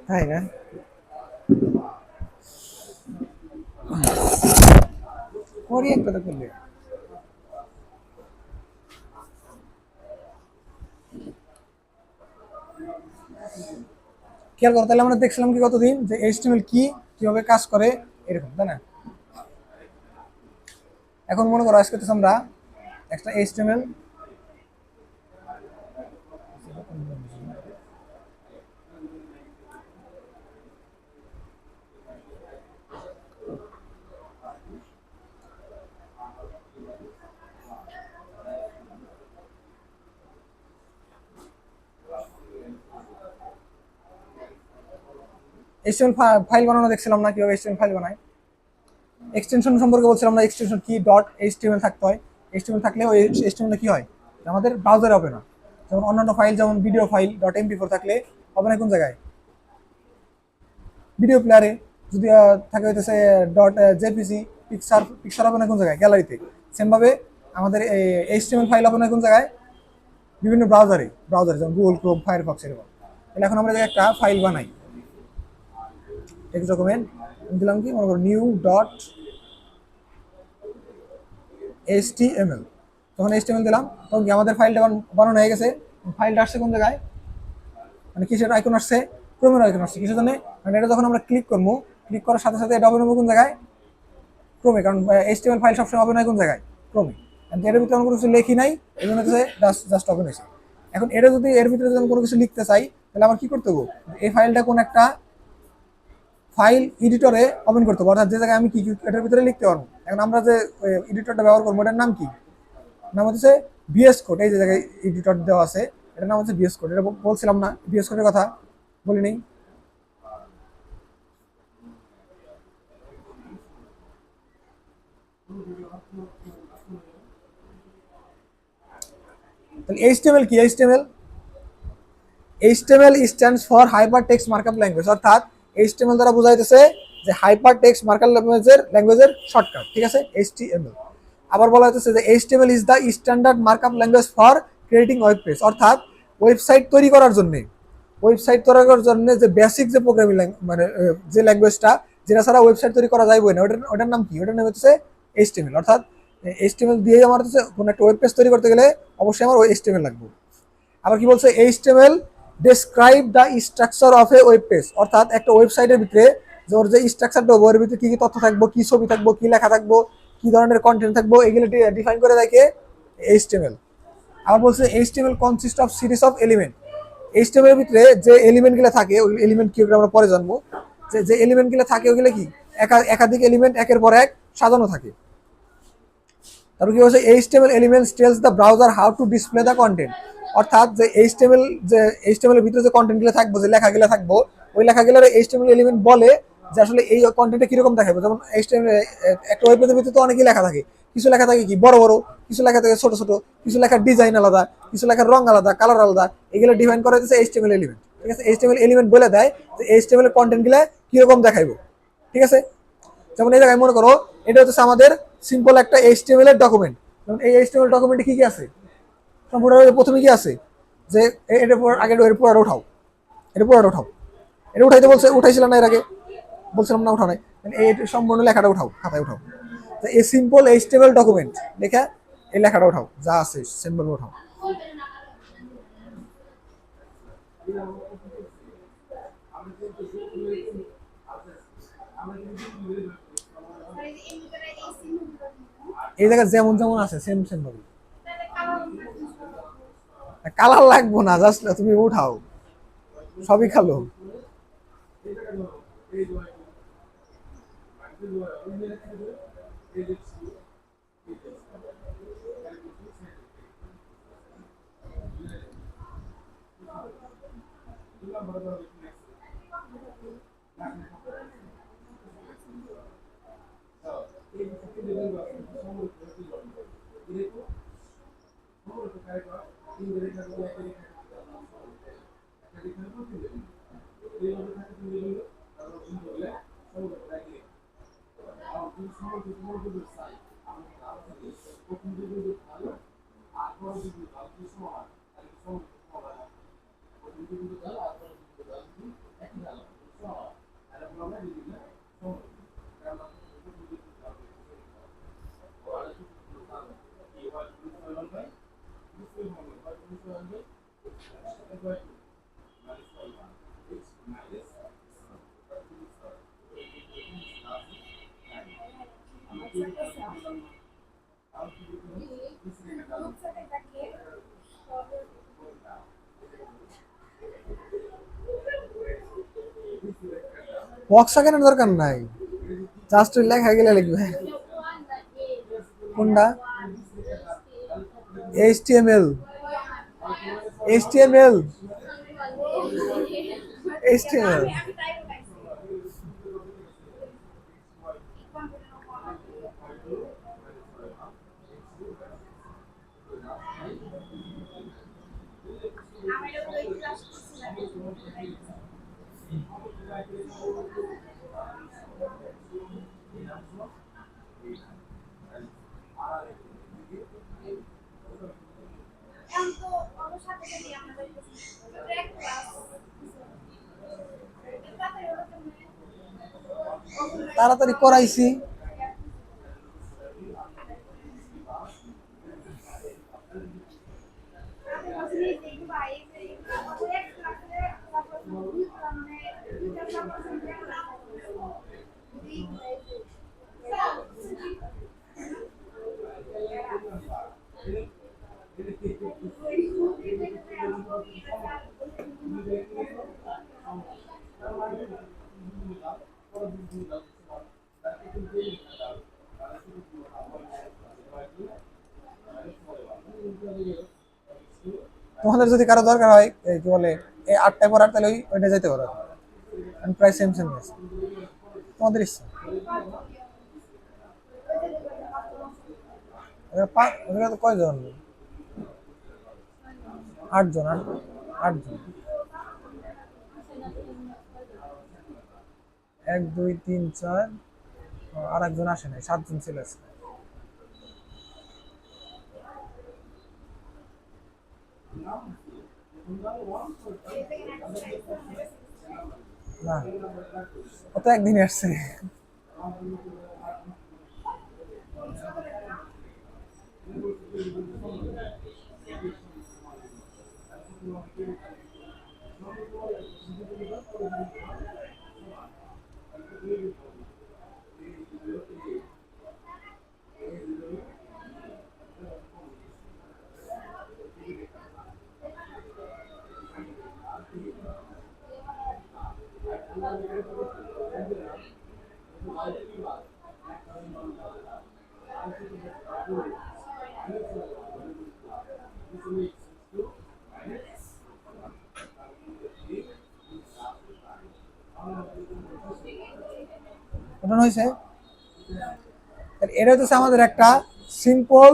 তাই না? করি একটা তো করলে খেয়াল করো, তাহলে আমরা দেখছিলাম কি কতদিন যে এইচটিএমএল কি কিভাবে কাজ করে এরকম, তাই না? এখন মনে করো আজকে আমরা একটা এইচটিএমএল এইচটিএমএল ফাইল বানানো দেখছিলাম না, কিভাবে এইচটিএমএল ফাইল বানায়। এক্সটেনশন সম্পর্কে বলছিলাম না, এক্সটেনশন কি ডট এইচটিএমএল থাকতে হয়। এইচটিএমএল থাকলে ওই এইচটিএমএল কি হয়, আমাদের ব্রাউজারে হবে না। যেমন অন্যান্য ফাইল, যেমন ভিডিও ফাইল ডট এমপি4 থাকলে হবে না কোন জায়গায়, ভিডিও প্লেয়ারে। যদি থাকে হইতেছে ডট জেপিজি, পিকচার পিকচার হবে না কোন জায়গায়, গ্যালারিতে। সেমভাবে আমাদের এইচটিএমএল ফাইল হবে না কোন জায়গায়, বিভিন্ন ব্রাউজারে যেমন গুগল ক্রোম, ফায়ারফক্স এরকম। তাহলে এখন আমরা একটা ফাইল বানাই, টেক্সট ডকুমেন্ট দিলাম কি, মনে করো নিউ ডট এইচটিএমএল। তখন এইচটিএমএল দিলাম, তখন কি আমাদের ফাইলটা বানানো হয়ে গেছে। ফাইলটা আসছে কোন জায়গায়, মানে কিসের আইকন আসছে, ক্রোমের আইকন আসছে। কিসের জন্য, মানে এটা যখন আমরা ক্লিক করবো, ক্লিক করার সাথে সাথে এটা হবে কোন জায়গায়, ক্রমে। কারণ এইচটিএমএল ফাইল সবসময় হবে না কোন জায়গায়, ক্রমে। এর ভিতরে কোনো কিছু লেখি নাই, এই জন্য হচ্ছে জাস্ট ওপেন হয়েছে। এখন এটা যদি এর ভিতরে যদি কোনো কিছু লিখতে চাই, তাহলে আমার কি করতে হবে, এই ফাইলটা কোন একটা ফাইল এডিটরে ওপেন করতে হবে, অর্থাৎ যে জায়গায় আমি কি এটার ভিতরে লিখতে পারবো। এখন আমরা যে এডিটরটা ব্যবহার করবো, এটার নাম কি, নাম হচ্ছে ভিএস কোড। এই যে জায়গায় এডিটর দেওয়া আছে, এটার নাম হচ্ছে ভিএস কোড। এটা বলছিলাম না ভিএস কোডের কথা, বলি নেই? তাহলে এইচটিএমএল কি, HTML stands for hyper text markup language, অর্থাৎ এইচটিএমএল দ্বারা বোঝাইতেছে যে হাইপার টেক্সট মার্কআপ ল্যাঙ্গুয়েজের শর্টকাট, ঠিক আছে, এইচটিএমএল। আবার বলা হচ্ছে যে HTML is the standard markup language for creating web page, অর্থাৎ ওয়েবসাইট তৈরি করার জন্য, যে বেসিক যে প্রোগ্রামিং মানে যে ল্যাঙ্গুয়েজটা, যেটা ছাড়া ওয়েবসাইট তৈরি করা যাবে না, ওটার নাম কি, ওটার নাম হচ্ছে এইচটিএমএল। অর্থাৎ এইচটিএমএল দিয়ে আমার হচ্ছে কোনো একটা ওয়েব পেজ তৈরি করতে গেলে অবশ্যই আমার এইচটিএমএল লাগবে। আবার কি বলছে, HTML describe the structure of A web page, অর্থাৎ একটা ওয়েবসাইটের ভিতরে যে ওর যে স্ট্রাকচারটা হবে, ওর ভিতরে কি কি তথ্য থাকবো, কি ছবি থাকবো, কি লেখা থাকবো, কি ধরনের কন্টেন্ট থাকবো, এগুলো ডিফাইন করে দেখে এইচটিএমএল। আবার বলছে HTML consist of series of element, HTML এর ভিতরে যে এলিমেন্টগুলো থাকে, ওই এলিমেন্ট কি আমরা পরে জানবো। যে এলিমেন্টগুলো থাকে ওগুলো কি একাধিক এলিমেন্ট একের পর এক সাজানো থাকে। তারপর কি বলছে, HTML elements tells the browser how to display the content, অর্থাৎ যে এইচটিএমএল এর ভিতরে যে কন্টেন্টগুলো থাকবো, যে লেখাগুলো থাকবো, ওই লেখাগুলোর এইচটিএমএল এলিমেন্ট বলে যে আসলে এই কন্টেন্টটা কিরকম দেখাবো। যেমন এইচটিএমএল একটা ওয়েব পেজের ভিতরে তো অনেকই লেখা থাকে, কিছু লেখা থাকে কি বড় বড়, কিছু লেখা থাকে ছোট ছোট, কিছু লেখার ডিজাইন আলাদা, কিছু লেখার রং আলাদা, কালার আলাদা, এগুলো ডিফাইন করা হচ্ছে এইচটিএমএল এলিমেন্ট, ঠিক আছে। এইচটিএমএল এলিমেন্ট বলে দেয় যে এইচটিএমএল এর কন্টেন্টগুলো কিরকম দেখাইবো, ঠিক আছে। যেমন এই জায়গায় মনে করো এটা হচ্ছে আমাদের সিম্পল একটা এইচটিএমএল এর ডকুমেন্ট। যেমন এই এইচটিএমএল ডকুমেন্টে কি কি আছে, সম্পূর্ণ প্রথমে কি আছে, যে এটা আগে এর পুরোটা উঠাও, এটা পুরোটা উঠাও, এটা উঠাইতে বলছে, উঠাইছিলাম না এর আগে, বলছিলাম না উঠাও নাই, এই সম্পূর্ণ লেখাটা উঠাও, খাতায় উঠাও। তো এই সিম্পল এইচটিএমএল ডকুমেন্ট লেখা, এই লেখাটা উঠাও, যা আছে সিম্পল উঠাও। এই জায়গায় যেমন যেমন আছে সেম সেম ভাবে, কালার লাগবো না, জাস্ট তুমি উঠাও, সবই খালো। বক্সা কেনার দরকার নাই, জাস্ট লেখা গেলে লিখবে। কোনটা? HTML, HTML, HTML. তাড়াতাড়ি করাইছি। তোমাদের যদি কারো দরকার হয় কি বলে এই 8টায় পড়ার, তাহলে ওইটা যেতে পারো। আমি প্রায় সেম সেম আছে, তোমাদের ইচ্ছা। কয়জন? 8 জন, 8 জন। 1 2 3 4, আর একজন আসে নাই, 7 জন ছিল আজকে। না, ও তো একদিনই আসছে। ওটা হয়েছে। এটা হচ্ছে আমাদের একটা সিম্পল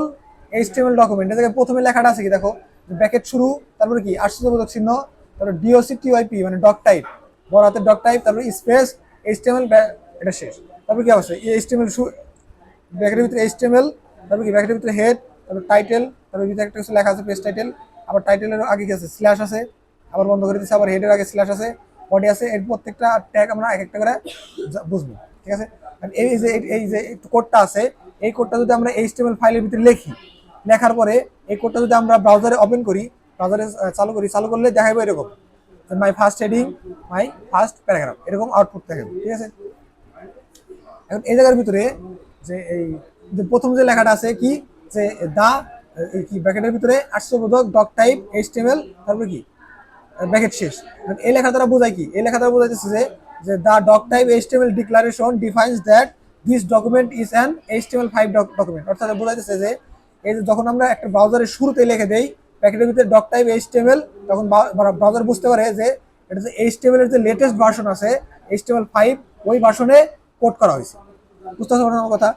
এইচটিএমএল ডকুমেন্ট। এটাকে প্রথমে লেখাটা আছে কি দেখো, ব্র্যাকেট শুরু, তারপরে কি আশ্চর্যবোধক চিহ্ন, তারপরে ডিওসি টিওআইপি মানে ডক টাইপ, বড় হাতের ডক টাইপ, তারপরে স্পেস এইচটিএমএল, এটা শেষ। তারপর কি অবস্থা, এইচটিএমএল ব্র্যাকেটের ভিতরে এইচটিএমএল, তারপর কি ব্র্যাকেটের ভিতরে হেড, তারপর টাইটেল, তারপর ভিতরে একটা কিছু লেখা আছে পেজ টাইটেল, আবার টাইটেলের আগে কি আছে স্ল্যাশ আছে, আবার বন্ধ করে দিচ্ছে, আবার হেডের আগে স্ল্যাশ আছে, বডি আছে। এর প্রত্যেকটা ট্যাগ আমরা এক একটা করে বুঝবো, ঠিক আছে। এই যে কোডটা আছে, এই কোডটা যদি আমরা এইচটিএমএল ফাইলের ভিতরে লিখি, লেখার পরে এই কোডটা যদি আমরা ব্রাউজারে ওপেন করি, ব্রাউজারে চালু করলে দেখাবো এরকম my first heading, my first paragraph, এরকম আউটপুট দেখাবো, ঠিক আছে। এখন এই জায়গার ভিতরে যে এই যে প্রথম যে লেখাটা আছে কি, যে দা কি ব্র্যাকেটের ভিতরে আশ্চর্যবোধক ডক টাইপ এইচটিএমএল, তারপরে কি ব্র্যাকেট শেষ। এই লেখা দ্বারা বোঝায় কি, এই লেখা দ্বারা বোঝাইতেছে যে the doctype HTML declaration defines that this document is an HTML5 document. অর্থাৎ বোঝাইতেছে যে এই যে যখন আমরা একটা ব্রাউজারের শুরুতে লিখে দেই প্যাকেটের ভিতরে ডক টাইপ এইচটিএমএল, তখন ব্রাউজার বুঝতে পারে যে এটা যে এইচটিএমএল এর যে লেটেস্ট ভার্সন আছে HTML5, ওই ভার্সনে কোড করা হয়েছে। বুঝতে পারছো আমার কথা?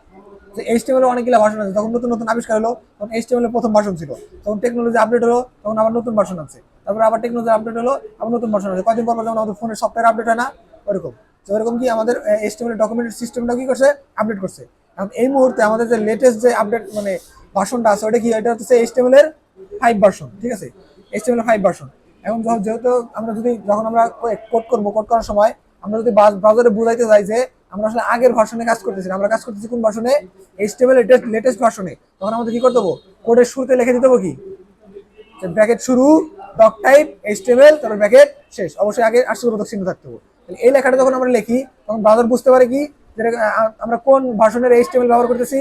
যে এইচটিএমএল এর অনেকগুলো ভার্সন আছে, যখন নতুন নতুন আবিষ্কার হলো তখন এইচটিএমএল এর প্রথম ভার্সন ছিল, তখন টেকনোলজি আপডেট হলো, তখন আবার নতুন ভার্সন আছে, তারপর আবার টেকনোলজি আপডেট হলো, আবার নতুন ভার্সন আছে। কয়দিন পর যেমন আমাদের ফোনের সফটওয়্যার আপডেট হয় না, ওরকম ওরকম কি আমাদের এইচটিএমএল ডকুমেন্টের সিস্টেমটা কি করছে, আপডেট করছে। এখন এই মুহূর্তে আমাদের যে লেটেস্ট যে আপডেট মানে ভার্সনটা আছে, ওটা কি, এটা হচ্ছে এইচটিএমএল এর 5 ভার্সন, ঠিক আছে, HTML5 ভার্সন। এখন যেহেতু আমরা যখন আমরা কোড করবো, কোড করার সময় আমরা যদি ব্রাউজারে বুঝাইতে চাই যে আমরা আসলে আগের ভার্সনে কাজ করতেছি, আমরা কাজ করতেছি কোন ভার্সনে, এইচটিএমএল লেটেস্ট ভার্সনে, তখন আমাদের কি করতে হবে, কোডের শুরুতে লিখে দিতে হবে কি, ব্র্যাকেট শুরু, ডক টাইপ এইচটিএমএল, তারপর ব্র্যাকেট শেষ, অবশ্যই আগে আশ্চর্যবোধক চিহ্ন থাকতে হবে। এই লেখাটা যখন আমরা লিখি তখন ব্রাউজার বুঝতে পারে কি যে আমরা কোন ভার্সনের এইচটিএমএল ব্যবহার করতেছি,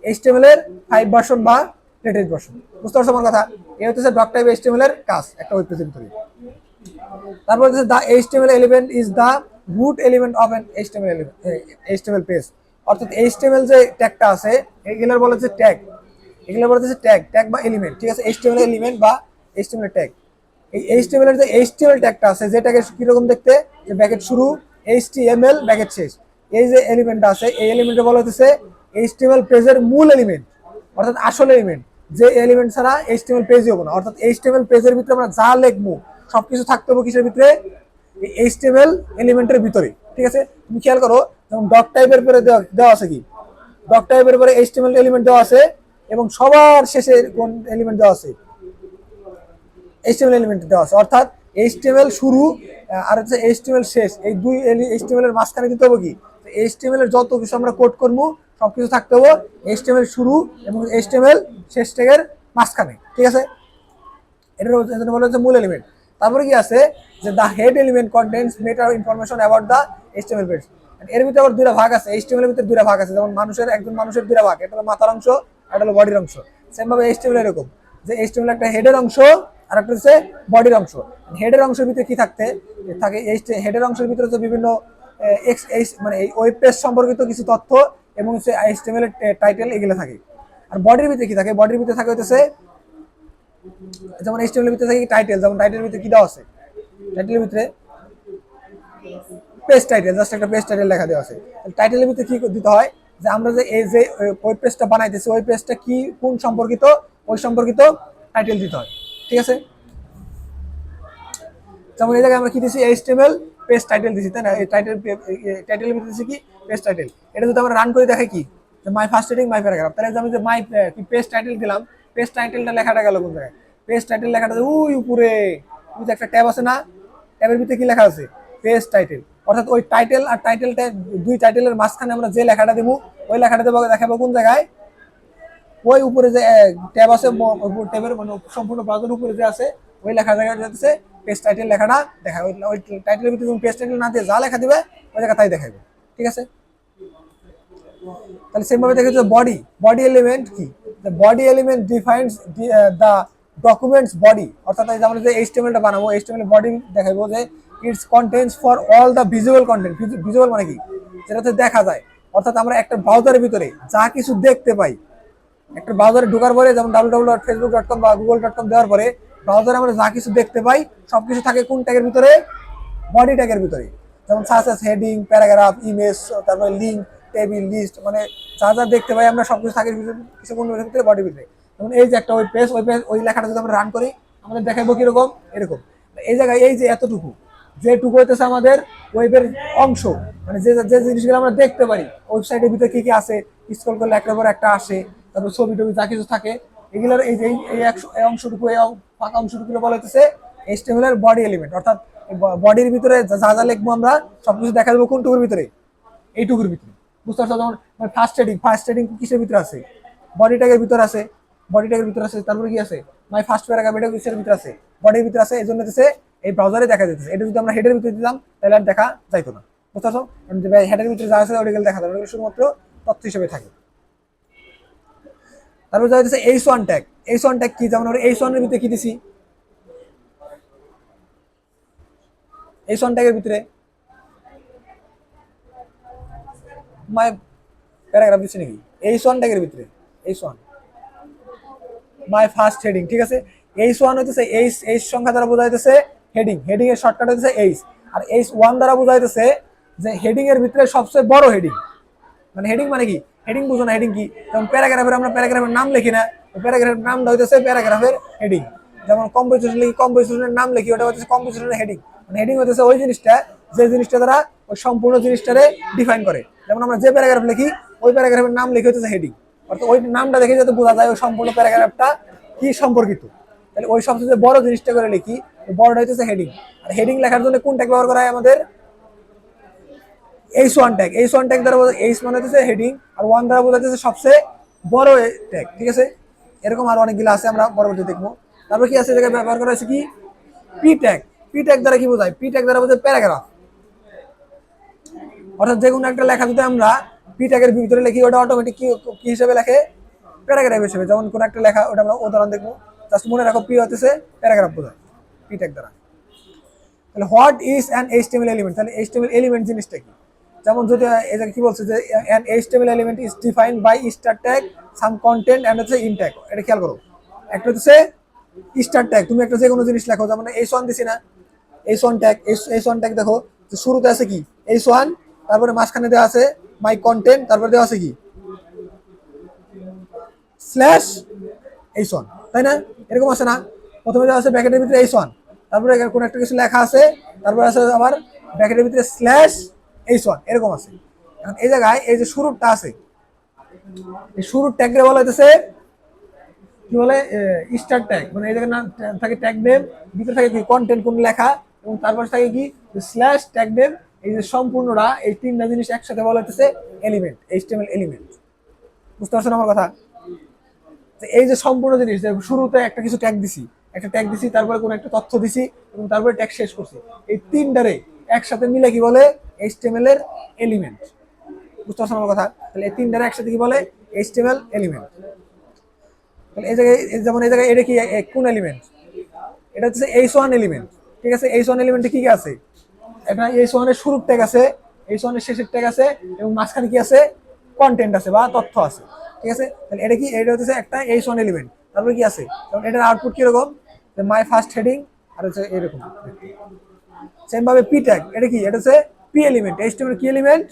এইচটিএমএল এর 5 ভার্সন বা লেটেস্ট ভার্সন। বুঝতে পারছো আমার কথা? এই হচ্ছে ডক টাইপ এইচটিএমএল এর কাজ একটা ওয়েব পেজের ভিতরে। তারপর হচ্ছে the HTML element is the root element of an HTML page. অর্থাৎ এইচটিএমএল যে ট্যাগটা আছে এগুলোর বলা হচ্ছে ট্যাগ, এগুলো বলা হচ্ছে ট্যাগ বা এলিমেন্ট, ঠিক আছে? এইচটিএমএল এলিমেন্ট বা এইচটিএমএল ট্যাগ। এই এইচটিএমএল এর যে এইচটিএমএল ট্যাগটা আছে, যে ট্যাগের কিরকম দেখতে, যে ব্র্যাকেট শুরু, এইচটিএমএল ব্র্যাকেট শেষ, এই যে এলিমেন্টটা আছে এই এলিমেন্টে বলা হচ্ছে এইচটিএমএল পেজের মূল এলিমেন্ট, অর্থাৎ আসল এলিমেন্ট, যে এলিমেন্ট ছাড়া এইচটিএমএল পেজই হবে না। অর্থাৎ এইচটিএমএল পেজের ভিতরে আমরা যা লিখবো সবকিছু থাকতে হবে কিসের ভিতরে, এইচটিএমএল এলিমেন্টের ভিতরে, ঠিক আছে? তুমি খেয়াল করো, যেমন ডক টাইপের পরে দেওয়া আছে কি, ডক টাইপের পরে এইচটিএমএল এলিমেন্ট দেওয়া আছে, এবং সবার শেষে কোন এলিমেন্ট দেওয়া আছে, এইচটিএমএল এলিমেন্ট দেওয়া আছে। অর্থাৎ এইচটিএমএল শুরু আর হচ্ছে এইচটিএমএল শেষ, এই দুই এইচটিএমএল এর মাঝখানে দিতে হবে কি, এইচটিএমএল এর যত কিছু আমরা কোড করবো সবকিছু থাকতে হবে এইচটিএমএল শুরু এবং এইচটিএমএল শেষ ট্যাগের মাঝখানে, ঠিক আছে? এটার বলা হচ্ছে মূল এলিমেন্ট। তারপরে কি আছে, যে the head element contents matter information about the HTML page. এর ভিতরে আবার দুইটা ভাগ আছে, এইচটিএমএল এর ভিতরে দুইটা ভাগ আছে, যেমন একজন মানুষের দুইটা ভাগ, এটা হলো মাথার অংশ আর এটা হলো বডির অংশ। সেম ভাবে এইচটিএমএল এরকম, যে এইচটিএমএল একটা হেডের অংশ আর একটা হচ্ছে বডির অংশ। হেডের অংশের ভিতরে কি থাকে, হেডের অংশের ভিতরে হচ্ছে বিভিন্ন মানে এই ওয়েব পেজ সম্পর্কিত কিছু তথ্য এবং হচ্ছে এইচটিএমএল এর টাইটেল এগুলো থাকে। আর বডির ভিতরে কি থাকে, বডির ভিতরে থাকে হচ্ছে যেমন এইচটিএমএল এর ভিতরে থাকে টাইটেল, যেমন টাইটেলের ভিতরে কি দেওয়া আছে, টাইটেলের ভিতরে পেজ টাইটেল, জাস্ট একটা পেজ টাইটেল লেখা দেওয়া আছে। টাইটেলের ভিতরে কি দিতে হয়, যে আমরা যে এই যে ওয়েব পেজটা বানাইতেছি ওই পেজটা কি কোন সম্পর্কিত ওই সম্পর্কিত টাইটেল দিতে হয়, ঠিক আছে? যেমন এই জায়গায় আমরা কি দিছি, এইচটিএমএল পেজ টাইটেল দিছি, তাই না? এই টাইটেলের ভিতরে দিছি কি, পেজ টাইটেল। এটা যদি আমরা রান করে দেখাই কি, যে my first heading my paragraph, তাহলে আমি যে কি পেজ টাইটেল দিলাম, পেজ টাইটেলটা লেখাটা গেল কোন জায়গায়, পেজ টাইটেল লেখাটা ওই উপরে একটা ট্যাব আছে না, ট্যাবের ভিতরে কি লেখা আছে, পেজ টাইটেল। অর্থাৎ ওই টাইটেল আর টাইটেলটা, দুই টাইটেলের মাঝখানে আমরা যে লেখাটা দেবো ওই লেখাটা দেখাবো কোন জায়গায়, ওই উপরে যে ট্যাব আছে, ট্যাবের মানে সম্পূর্ণ ব্রাউজারের উপরে যে আছে ওই লেখা জায়গাটা যাচ্ছে পেজ টাইটেল লেখাটা দেখায়। ওই টাইটেলের ভিতরে তুমি পেজ টাইটেল না দিয়ে যা লেখা দিবে ওই জায়গা তাই দেখাবে, ঠিক আছে? তাহলে সেম ভাবে দেখে যে বডি এলিমেন্ট কি, the body element defines the documents body. অর্থাৎ আমরা যে এইচটিএমএলটা বানাবো এইচটিএমএল বডি দেখাবো যে it's contents for all the visual content. Visual মানে কি, যেটাতে দেখা যায়। অর্থাৎ আমরা একটা ব্রাউজারের ভিতরে যা কিছু দেখতে পাই, একটা ব্রাউজারে ঢোকার পরে, যেমন www.facebook.com বা google.com দেওয়ার পরে ব্রাউজারে আমরা যা কিছু দেখতে পাই সবকিছু থাকে কোন ট্যাগের ভিতরে, বডি ট্যাগের ভিতরে। যেমন সার্চ হেডিং, প্যারাগ্রাফ, ইমেজ, তারপরে লিঙ্ক, টেবিল, লিস্ট, মানে যা যা দেখতে পাই আমরা সবকিছু থাকে কিছু কোন ভিতরে, বডির ভিতরে। যেমন এই যে একটা ওয়েব পেজ, ওই লেখাটা যদি আমরা রান করি আমাদের দেখাবো কিরকম, এরকম। এই জায়গায় এই যে এতটুকু, যেটুকু হইতেছে আমাদের ওয়েবের অংশ, মানে যে যে জিনিসগুলো আমরা দেখতে পারি ওয়েবসাইটের ভিতরে কি কি আছে, স্ক্রল করলে একটার পর একটা আসে, তারপর ছবি টবি যা কিছু থাকে এগুলোর এই যে এই অংশটুকু, এই ফাঁকা অংশটুকু বলা হচ্ছে এইচটিএমএল এর বডি এলিমেন্ট। অর্থাৎ বডির ভিতরে যা যা লিখবো আমরা সবকিছু দেখা দেবো কোনটুকুর ভিতরে, এইটুকুর ভিতরে। বুঝতে পারছো? যেমন ফার্স্ট হেডিং কিসের ভিতরে আছে, বডি ট্যাগের ভিতরে আছে, বডি ট্যাগের ভিতরে আছে। তারপরে কি আছে, মাই ফার্স্ট প্যারাগ্রাফ, এটা কিসের ভিতরে আছে, বডির ভিতরে আছে। এই জন্য এই ব্রাউজারে দেখা যেতেছে। এটা যদি আমরা হেডের ভিতরে দিলাম তাহলে আর দেখা যাইতো না। বুঝতে পারছো? হেডের ভিতরে যা আছে ওটা দেখা যাবে, ওটা শুধুমাত্র তথ্য হিসেবে থাকে। তারপর যা হচ্ছে H1 ট্যাগ। H1 ট্যাগ কি, যেমন আমরা H1 এর ভিতরে কি দিছি, H1 ট্যাগের ভিতরে মাই প্যারাগ্রাফ দিছি নাকি, H1 ট্যাগের ভিতরে H1 মাই ফার্স্ট হেডিং, ঠিক আছে? H1 হইতেছে এইচ সংখ্যা দ্বারা বোঝা যাইতেছে হেডিং, হেডিং এর শর্টকাট হইতেছে এইচ। আর H1 দ্বারা বোঝা যাইতেছে যে হেডিং এর ভিতরে সবচেয়ে বড় হেডিং। মানে হেডিং মানে কি, হেডিং বুঝো না, হেডিং কি? যেমন প্যারাগ্রাফের আমরা প্যারাগ্রাফের নাম লিখি না, প্যারাগ্রাফের নামটা হইতেছে প্যারাগ্রাফের হেডিং। যেমন কম্পোজিশন লিখি, কম্পোজিশনের নাম লিখি, ওটা হচ্ছে কম্পোজিশনের হেডিং। মানে হেডিং হইতেছে ওই জিনিসটা, যে জিনিসটা দ্বারা ওই সম্পূর্ণ জিনিসটারে ডিফাইন করে। যেমন আমরা যে প্যারাগ্রাফ লিখি ওই প্যারাগ্রাফের নাম লিখে হচ্ছে হেডিং। অর্থাৎ ওই নামটা দেখে যাতে বোঝা যায় ওই সম্পূর্ণ প্যারাগ্রাফটা কি সম্পর্কিত। তাহলে ওই সবচেয়ে বড় জিনিসটা করে লিখি, বড়টা হইতেছে হেডিং। আর হেডিং লেখার জন্য কোন ট্যাগ ব্যবহার করা হয় আমাদের? H1 tag. H1 ট্যাগ দ্বারা H মানে হচ্ছে হেডিং, আর 1 দ্বারা বোঝাচ্ছে সবচেয়ে বড় ট্যাগ, ঠিক আছে? এরকম আরো অনেকগুলো আছে, আমরা পরবর্তী দেখবো। তারপর কি আছে জায়গায় ব্যবহার করা হয়েছে কি পি ট্যাগ। পি ট্যাগ দ্বারা কি বোঝায়? পি ট্যাগ দ্বারা বোঝায় প্যারাগ্রাফ। অর্থাৎ যে কোনো একটা লেখা যদি আমরা পি ট্যাগের ভিতরে লিখি, ওটা অটোমেটিক কি হিসেবে লেখে? প্যারাগ্রাফ হিসেবে। যেমন কোন একটা লেখা, ওটা আমরা উদাহরণ দেখবো। জাস্ট মনে রাখো পি হতেছে প্যারাগ্রাফ বোঝায় পি ট্যাগ দ্বারা। তাহলে what is an HTML element? তাহলে এইচটিএমএল এলিমেন্ট জিনিসটা কি? যেমন যদি এটা কি বলছে যে an HTML element is defined by start tag, some content end হচ্ছে ইন ট্যাগ। এটা খেয়াল করো, একটা হচ্ছে স্টার ট্যাগ। তুমি একটা যে কোনো জিনিস লেখো, যেমন H1 দিছি না, H1 ট্যাগ। H1 ট্যাগ দেখো যে শুরুতে আছে কি H1, তারপরে মাঝখানে দেওয়া আছে মাই কন্টেন্ট, তারপরে দেওয়া আছে কি স্ল্যাশ H1, তাই না? এরকম আছে না? প্রথমে দেওয়া আছে ব্র্যাকেটের ভিতরে H1, তারপরে কোনো একটা কিছু লেখা আছে, তারপরে আছে আবার ব্র্যাকেটের ভিতরে স্ল্যাশ H1, এরকম আছে। এখন এই জায়গায় এই যে শুরুটা আছে, এই শুরুর ট্যাগকে বলা হইতেছে কি বলে? Star tag. মানে এই জায়গায় নাম থাকে ট্যাগ নেম, ভিতরে থাকে কি কন্টেন্ট কোন লেখা, এবং তারপর থাকে কি স্ল্যাশ ট্যাগ নেম। এই যে সম্পূর্ণটা, এই তিনটা জিনিস একসাথে বলা হইতেছে এলিমেন্ট, এইচটিএমএল এলিমেন্ট। বুঝতে পারছেন আমার কথা? এই যে সম্পূর্ণ জিনিস, যে শুরুতে একটা কিছু ট্যাগ দিছি, একটা ট্যাগ দিছি, তারপরে কোনো একটা তথ্য দিছি, এবং তারপরে ট্যাগ শেষ করছি, এই তিনটারে একসাথে মিলে কি বলে? এইচটিএমএল এর এলিমেন্ট। বুঝতে পারছেন আমার কথা? তাহলে এই তিনটারে একসাথে কি বলে? HTML element. তাহলে এই জায়গায় যেমন এই জায়গায় এটা কি কোন এলিমেন্ট? এটা হচ্ছে H1 এলিমেন্ট, ঠিক আছে? H1 এলিমেন্টে কি কি আছে? এটা H1 এর শুরুর ট্যাগ আছে, H1 এর শেষের ট্যাগ আছে, এবং মাঝখানে কি আছে? কন্টেন্ট আছে বা তথ্য আছে, ঠিক আছে? তাহলে এটা কি? এটা হচ্ছে একটা H1 এলিমেন্ট। তারপরে কি আছে? কারণ এটার আউটপুট কিরকম? যে মাই ফার্স্ট হেডিং, আর হচ্ছে এরকম। সেম ভাবে পি ট্যাগ, এটা কি? এটা হচ্ছে পি এলিমেন্ট। এইচটিএমএল কি এলিমেন্ট?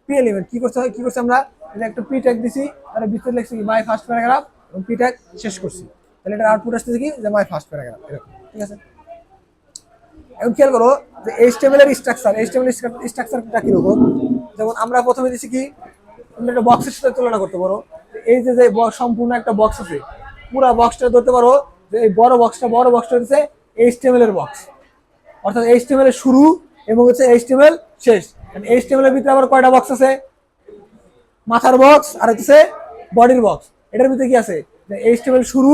P element. কি করছে আমরা? এটা একটা পি ট্যাগ দিছি, আর ভিতরে লিখছি মাই ফার্স্ট প্যারাগ্রাফ, এবং পি ট্যাগ শেষ করছি। তাহলে এটার আউটপুট আসতেছে কি? যে মাই ফার্স্ট প্যারাগ্রাফ, এরকম, ঠিক আছে? এখন খেয়াল করো যে এইচটিএমএল এর স্ট্রাকচার, এইচটিএমএল স্ট্রাকচারটা কিরকম? যেমন আমরা প্রথমে দিছি কি, তুমি একটা বক্সের সাথে তুলনা করতে পারো। এই যে যে সম্পূর্ণ একটা বক্স আছে, পুরো বক্সটা ধরতে পারো যে এই বড় বক্সটা হচ্ছে এইচটিএমএল এর বক্স। অর্থাৎ এইচটিএমএল এর শুরু এবং হচ্ছে এইচটিএমএল শেষ। এইচটিএমএল এর ভিতরে আবার কয়টা বক্স আছে? মাথার বক্স আর হচ্ছে বডির বক্স। এটার ভিতরে কি আছে? যে এইচটিএমএল শুরু,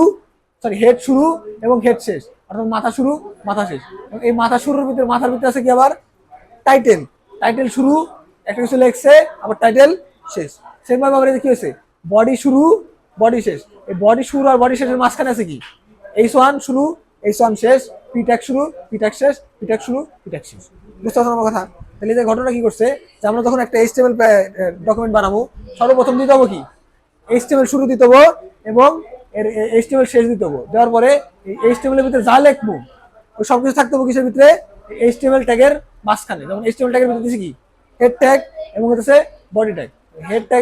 হেড শুরু এবং হেড শেষ, অর্থাৎ মাথা শুরু মাথা শেষ। এই মাথার ভিতরে আছে কি আবার টাইটেল শুরু, একটা কিছু লেখছে, আবার টাইটেল শেষ। সেমভাবে আবার কি হয়েছে? বডি শুরু বডি শেষ। এই বডি শুরু আর বডি শেষের মাঝখানে আছে কি H1 শুরু H1 শেষ, পি ট্যাগ শুরু পি ট্যাগ শেষ, পি ট্যাগ শুরু পি ট্যাগ শেষ। বুঝতে পারছেন আমার কথা? তাহলে যে ঘটনা কি করছে, যে আমরা যখন একটা এইচটিএমএল ডকুমেন্ট বানাবো, সর্বপ্রথম দিতে হবো কি এইচটিএমএল শুরু দিতে হবো, এবং এর এইচটিএমএল শেষ দিতে হবো। দেওয়ার পরে এই এইচটিএমএল এর ভিতরে যা লিখবো ওই সবকিছু থাকতে হবে কিসের ভিতরে? এইচটিএমএল ট্যাগের মাঝখানে। যেমন এইচটিএমএল ট্যাগের ভিতরে দিছি কি হেড ট্যাগ এবং হচ্ছে বডি ট্যাগ।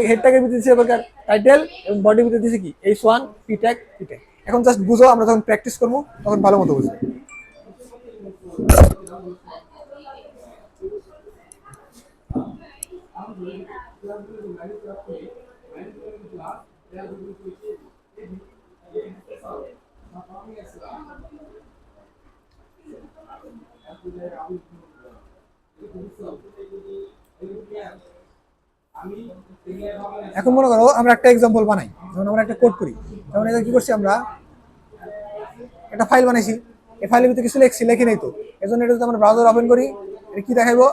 হেড ট্যাগের ভিতরে দিছি প্রকার টাইটেল, এবং বডির ভিতরে দিছি কি H1 P tag P tag. এখন জাস্ট বুঝো, আমরা যখন প্র্যাকটিস করবো তখন ভালো মতো বুঝবো। এখন মনে করো আমরা একটা এক্সাম্পল বানাই, যেমন আমরা একটা কোড করি। যেমন এটা কি করছি, আমরা একটা ফাইল বানাইছি, এই ফাইলের ভিতরে কিছু লিখে নেই তো, এই জন্য এটা যদি আমরা ব্রাউজার ওপেন করি, এটা কি দেখাবো?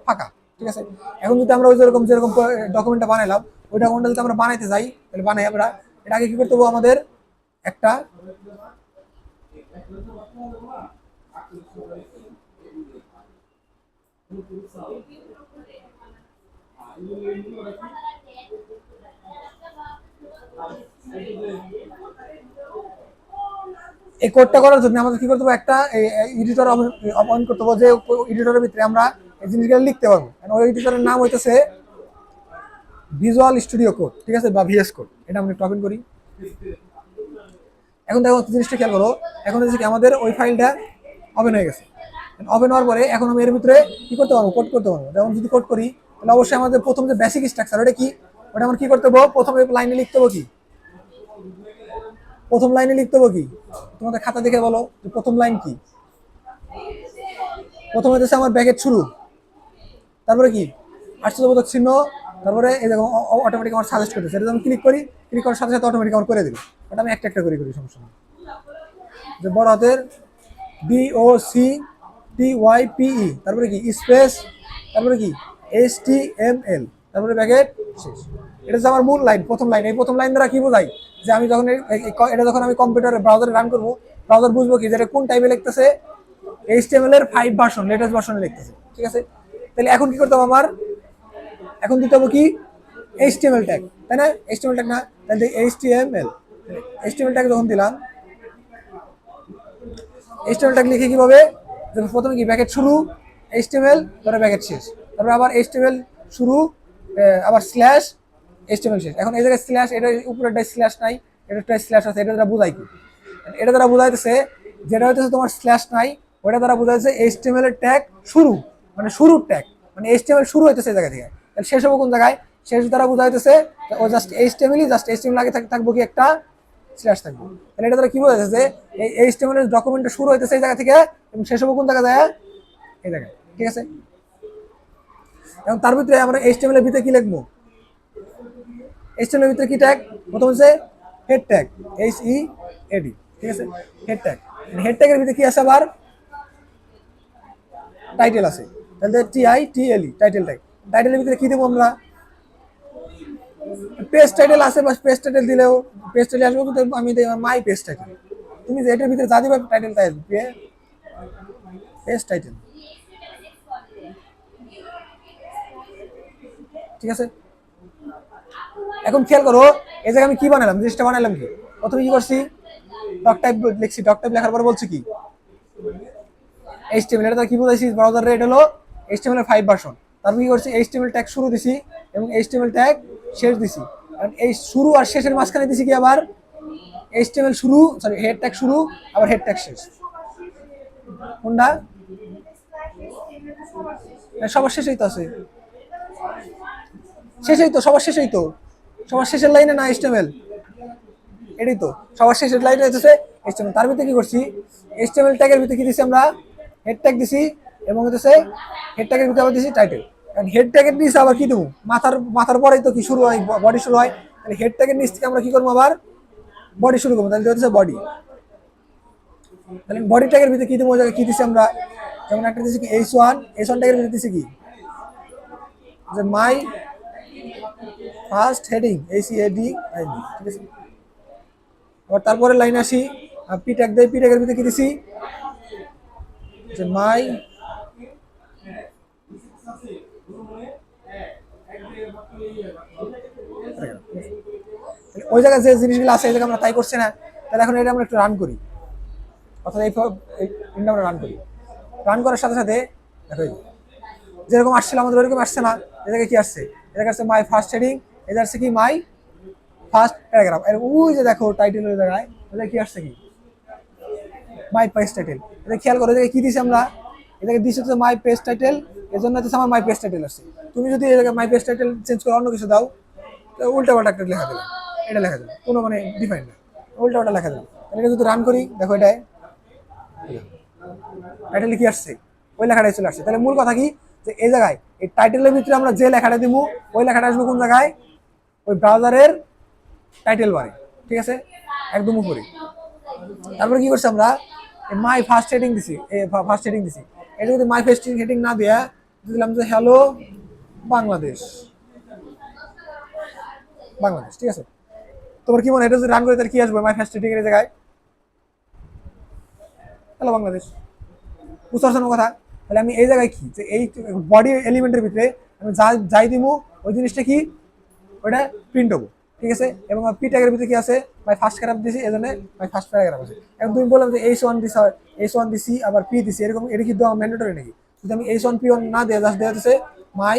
ফাঁকা, ঠিক আছে? এখন যদি আমরা ওই যেরকম ডকুমেন্টটা বানাইলাম, ওই ডকুমেন্টটা যদি আমরা বানাইতে যাই, তাহলে বানাই আমরা এটা আগে কি করতে হবে? আমাদের একটা এই কোডটা করার জন্য আমাদের কি করতে হবে? একটা এডিটর অন করতে হবে, যে এডিটরের ভিতরে আমরা এই জিনিসগুলো লিখতে পারবো। ওই এডিটরের নাম হইতেছে ভিজুয়াল স্টুডিও কোড, ঠিক আছে, বা ভিএস কোড। এটা আমরা একটু ওপেন করি। এখন দেখো জিনিসটা খেয়াল করো, এখন হচ্ছে কি আমাদের ওই ফাইলটা ওপেন হয়ে গেছে। ওপেন হওয়ার পরে এখন আমি এর ভিতরে কি করতে পারবো? কোড করতে পারবো। যেমন যদি কোড করি, তাহলে অবশ্যই আমাদের প্রথম যে বেসিক স্ট্রাকচার, ওটা কি? ওটা আমার কি করতে হবে? প্রথমে লাইনে লিখতে হবে কি? প্রথম লাইনে লিখতে হবে কি তোমাদের খাতা দেখে বলো যে প্রথম লাইন কি। প্রথমে হচ্ছে আমার ব্র্যাকেট শুরু, তারপরে কি আশ্চর্যবোধক চিহ্ন, তারপরে এই দেখো অটোমেটিক আমার সাজেস্ট করতেছে, এটা আমি ক্লিক করি, ক্লিক করার সাথে সাথে অটোমেটিক আমার করে দিল। ওটা আমি একটা একটা করে করি, সমস্যা নেই। যে বড় হাতের BOCTYPE, তারপরে কি স্পেস, তারপরে কি HTML, তারপরে ব্র্যাকেট শেষ। এটা হচ্ছে আমার মূল লাইন, প্রথম লাইন। এই প্রথম লাইন দ্বারা কি বোঝাই যে আমি যখন এটা যখন আমি কম্পিউটারে ব্রাউজারে রান করবো, ব্রাউজার বুঝবো কি যেটা কোন টাইপে লিখতেছে, HTML এর 5 ভার্সন, লেটেস্ট ভার্সনে লিখতেছে, ঠিক আছে। তাহলে এখন কি করতে হবে আমার, এখন দিতে হবে কি HTML ট্যাগ, তাই না? HTML ট্যাগ না, তাহলে HTML ট্যাগ যখন দিলাম, HTML ট্যাগ লিখে কিভাবে, প্রথমে কি ব্র্যাকেট শুরু HTML, তারপরে ব্র্যাকেট শেষ, তারপরে আবার HTML শুরু, আবার স্ল্যাশ HTML শেষ। এখন এই জায়গায় স্ল্যাশ, এটা উপরেরটা স্ল্যাশ নাই, এটা স্ল্যাশ আছে, এটা দ্বারা বোঝাই কি, এটা দ্বারা বোঝাইতেছে যেটা হইতেছে তোমার স্ল্যাশ নাই, ওটা দ্বারা বোঝাইছে HTML এর ট্যাগ শুরু, মানে শুরুর ট্যাগ, মানে HTML শুরু হইতেছে এই জায়গা থেকে। তাহলে শেষ হবে কোন জায়গায়, শেষ দ্বারা বোঝাইতেছে ও জাস্ট HTML আগে থাকবো কি একটা স্ল্যাশ থাকবে। তাহলে এটা দ্বারা কি বোঝাইছে যে এই HTML এর ডকুমেন্টটা শুরু হইতেছে এই জায়গা থেকে এবং শেষ হবে কোন জায়গা যায়, এই জায়গায়, ঠিক আছে। এবং তার ভিতরে আমরা HTML এর ভিতরে কি লিখবো, HTML এর ভিতরে কি ট্যাগ, প্রথম হচ্ছে হেড ট্যাগ, HEAD, ঠিক আছে, হেড ট্যাগ। হেড ট্যাগের ভিতরে কি আছে, আবার টাইটেল আছে, তাহলে TITLE, টাইটেল ট্যাগ। টাইটেলের ভিতরে কি দেবো আমরা, পেজ টাইটেল আছে, বা পেজ টাইটেল দিলেও পেজ টাইটেল আসবে, কিন্তু আমি দেই মাই পেজ টাইটেল। তুমি যে এটার ভিতরে যা দিবা টাইটেলটা আসবে, পেজ টাইটেল, ঠিক আছে। এখন খেয়াল করো এই জায়গায় আমি কি বানালাম, জিনিসটা বানালাম কি, প্রথমে কি করছি, ডক টাইপ লিখছি, ডক টাইপ লেখার পর বলছি কি HTML, এটা কি বোঝাইছি ব্রাউজারে, এটা হলো HTML এর 5 ভার্সন। তারপর কি করছি HTML ট্যাগ শুরু দিছি এবং HTML ট্যাগ শেষ দিছি, কারণ এই শুরু আর শেষের মাঝখানে দিছি কি আবার HTML শুরু, সরি হেড ট্যাগ শুরু, আবার হেড ট্যাগ শেষ। কোনটা সবার শেষেই তো আছে, শেষেই তো, সবার শেষেই তো, সবার শেষের লাইনে না HTML, এটাই তো সবার শেষের লাইনে হচ্ছে HTML। তার ভিতরে কি করছি, HTML ট্যাগের ভিতরে কি দিছি আমরা, হেড ট্যাগ দিছি, এবং হচ্ছে হেড ট্যাগের ভিতরে আবার দিছি টাইটেল। কারণ হেড ট্যাগের নিচে আবার কি দেবো, মাথার পরেই তো কি শুরু হয়, বডি শুরু হয়, তাহলে হেড ট্যাগের নিচ থেকে আমরা কি করবো, আবার বডি শুরু করবো, তাহলে হচ্ছে বডি। তাহলে বডি ট্যাগের ভিতরে কি দেবো, কি দিছি আমরা, যেমন একটা দিছি কি H1 ট্যাগের ভিতরে দিছি কি যে মাই ফার্স্ট হেডিং, HEAD, ঠিক আছে। আবার তারপরে লাইন আসি, পি ট্যাগ দেয়, পি ট্যাগের ভিতরে কি দিছি যে মাই, ওই জায়গায় যে জিনিসগুলো আছে এই জায়গায় আমরা তাই করছি না। তাহলে এখন এটা আমরা একটু রান করি, অর্থাৎ এই আমরা রান করি, রান করার সাথে সাথে দেখো যেরকম আসছিল আমাদের ওইরকম আসছে না, এ জায়গায় কি আসছে, এ জায়গায় আসছে মাই ফার্স্ট হেডিং, এ আসছে কি মাই ফার্স্ট প্যারাগ্রাফ, আর ওই যে দেখো টাইটেলের জায়গায় ওদের কি আসছে কি মাই পেজ টাইটেল। এটা খেয়াল করো, এটাকে কি দিছি আমরা, এটাকে দিছি হচ্ছে মাই পেজ টাইটেল, এর জন্য হচ্ছে আমার মাই পেজ টাইটেল আসছে। তুমি যদি এটাকে মাই পেজ টাইটেল চেঞ্জ করে অন্য কিছু দাও, তো উল্টা পাল্টা একটা লেখা দিলাম, এটা লেখা দিলাম, কোনো মানে ডিফাইন না, উল্টা পাল্টা লেখা দিলাম। এটা যদি রান করি, দেখো এটাই টাইটেলে কি আসছে, ওই লেখাটাই চলে আসছে। তাহলে মূল কথা কি, যে এই জায়গায় এই টাইটেলের ভিতরে আমরা যে লেখাটা দিব, ওই লেখাটা আসবে কোন জায়গায়, ওই ব্রাউজারের টাইটেল বারে, ঠিক আছে, একদম উপরে। তারপরে কি করছি আমরা, মাই ফার্স্ট হেডিং দিছি, এটা যদি মাই ফার্স্ট হেডিং না দিয়া দিলাম যে হ্যালো বাংলাদেশ, ঠিক আছে। তোমার কি মনে হয় এটা যদি রান করে তাহলে কি আসবে, মাই ফার্স্ট হেডিং এর জায়গায় হ্যালো বাংলাদেশ, বুঝতে পারছো কথা। তাহলে আমি এই জায়গায় কি, যে এই বডি এলিমেন্টের ভিতরে আমি যাই দিব ওই জিনিসটা কি, ওটা প্রিন্ট হবো, ঠিক আছে। এবং পি ট্যাগের ভিতরে কি আছে, মাই ফার্স্ট প্যারাগ্রাফ দিছি, এই জন্য মাই ফার্স্ট প্যারাগ্রাফ আছে। এখন তুমি বললাম যে H1 দিছি, আবার পি দিছি, এরকম এটা কি দেওয়া ম্যান্ডেটরি নাকি? যদি আমি H1 P1 না দেওয়া, জাস্ট দেওয়া হচ্ছে মাই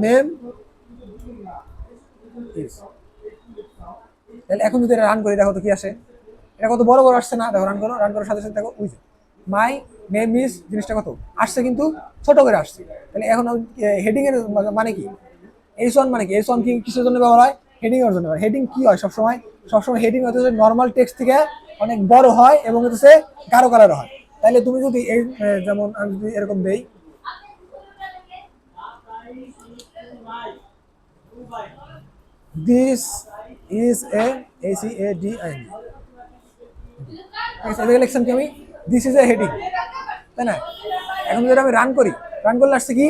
নেম ইজ। তাহলে এখন যদি এটা রান করি, দেখো তো কি আসে, এটা কত বড় বড় আসছে না, দেখো রান করার সাথে সাথে দেখো ওই যে মাই নেম ইজ জিনিসটা কত আসছে, কিন্তু ছোট করে আসছে। তাহলে এখন হেডিং এর মানে কি, H1 মানে কি, H1 কি কিসের জন্য ব্যবহার হয়, হেডিং এর জন্য। হেডিং কি হয় সবসময়, সবসময় হেডিং হচ্ছে নর্মাল টেক্সট থেকে অনেক বড় হয় এবং হচ্ছে গাঢ় কালার হয়। তাহলে তুমি যদি এই যেমন আমি যদি এরকম দেই, দিস ইজ এ ACADIN, ঠিক আছে, এটাকে লিখছেন কি আমি, দিস ইজ এ হেডিং, তাই না? এখন যদি আমি রান করি, রান করলে আসছে কি,